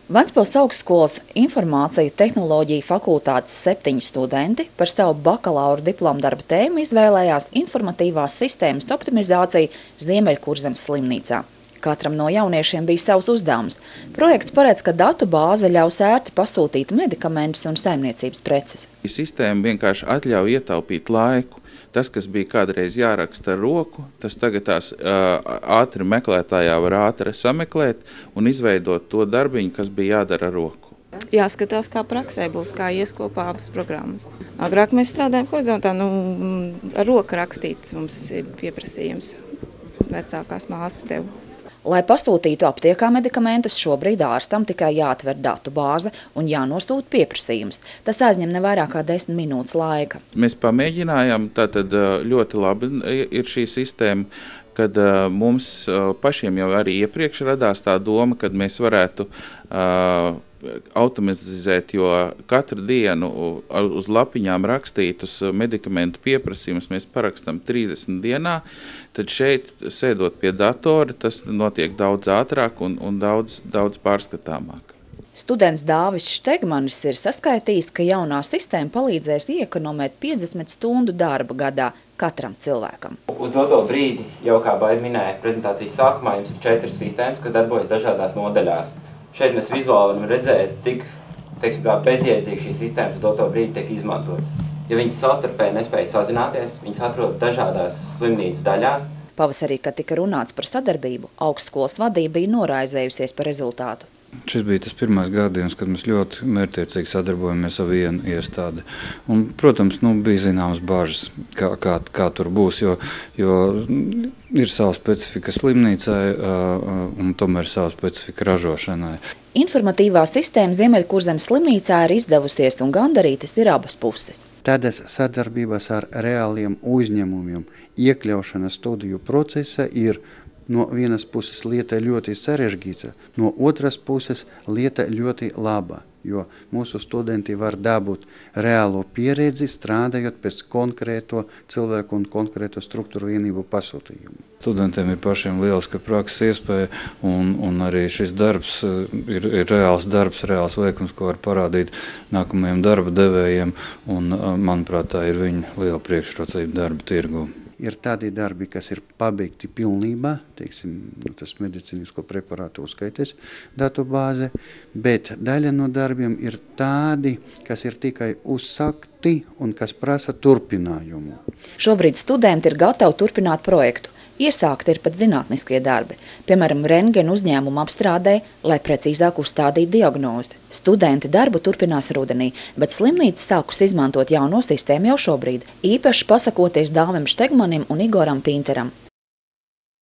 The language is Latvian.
Ventspils augstskolas informāciju tehnoloģiju fakultātes 7 studenti par savu bakalaura diplomdarba tēmu izvēlējās informatīvās sistēmas optimizāciju Ziemeļkurzemes slimnīcā. Katram no jauniešiem bija savs uzdevums. Projekts paredz, ka datu bāze ļaus ērti pasūtīt medikamentus un saimniecības preces. Sistēma vienkārši atļauj ietaupīt laiku. Tas, kas bija kādreiz jāraksta ar roku, tas tagad tās ātri meklētājā var ātri sameklēt un izveidot to darbiņu, kas bija jādara ar roku. Jāskatās, kā praksē būs, kā ies kopā abas programmas. Agrāk mēs strādājam horizontā, ar roku rakstīts mums ir pieprasījums. Vecākās māsas tev. Lai pasūtītu aptiekā medikamentus, šobrīd ārstam tikai jāatver datu bāze un jānosūta pieprasījums. Tas aizņem ne vairāk kā 10 minūtes laika. Mēs pamēģinājām, tātad ļoti labi ir šī sistēma, kad mums pašiem jau arī iepriekš radās tā doma, kad mēs varētu automatizēt, jo katru dienu uz lapiņām rakstītus medikamentu pieprasījumus mēs parakstam 30 dienā, tad šeit, sēdot pie datora, tas notiek daudz ātrāk un daudz pārskatāmāk. Students Dāvis Štegmanis ir saskaitījis, ka jaunā sistēma palīdzēs iekonomēt 50 stundu darba gadā katram cilvēkam. Uz doto brīdi, jau kā Baida minēja prezentācijas sākumā, jums ir 4 sistēmas, kas darbojas dažādās nodaļās. Šeit mēs vizuāli varam redzēt, cik bezjēdzīgi šīs sistēmas uz doto brīdi tiek izmantotas. Ja viņas savstarpēji nespēja sazināties, viņas atrodas dažādās slimnīcas daļās. Pavasarī, kad tika runāts par sadarbību, augstskolas vadība bija noraizējusies par rezultātu. Šis bija tas pirmais gadījums, kad mēs ļoti mērķtiecīgi sadarbojamies ar vienu iestādi. Un, protams, bija zināmas bažas, kā tur būs, jo ir sava specifika slimnīcai un tomēr sava specifika ražošanai. Informatīvā sistēma Ziemeļkurzemes slimnīcā ir izdevusies un gandarītas ir abas puses. Tādas sadarbības ar reāliem uzņēmumiem iekļaušana studiju procesa ir no vienas puses lieta ļoti sarežģīta, no otras puses lieta ļoti laba, jo mūsu studenti var dabūt reālo pieredzi, strādājot pēc konkrēto cilvēku un konkrēto struktūru vienību pasūtījumu. Studentiem ir pašiem lieliska prakses iespēja, un arī šis darbs ir reāls darbs, reāls veikums, ko var parādīt nākamajiem darba devējiem, un, manuprāt, tā ir viņa liela priekšrocība darba tirgu. Ir tādi darbi, kas ir pabeigti pilnībā, tas medicīnisko preparātu uzskaites datubāze, bet daļa no darbiem ir tādi, kas ir tikai uzsākti un kas prasa turpinājumu. Šobrīd studenti ir gatavi turpināt projektu. Iesākti ir pat zinātniskie darbi, piemēram, rentgena uzņēmuma apstrādē, lai precīzāk uzstādītu diagnozi. Studenti darbu turpinās rudenī, bet slimnīca sākus izmantot jauno sistēmu jau šobrīd, īpaši pasakoties Dāvim Štegmanim un Igoram Pinteram.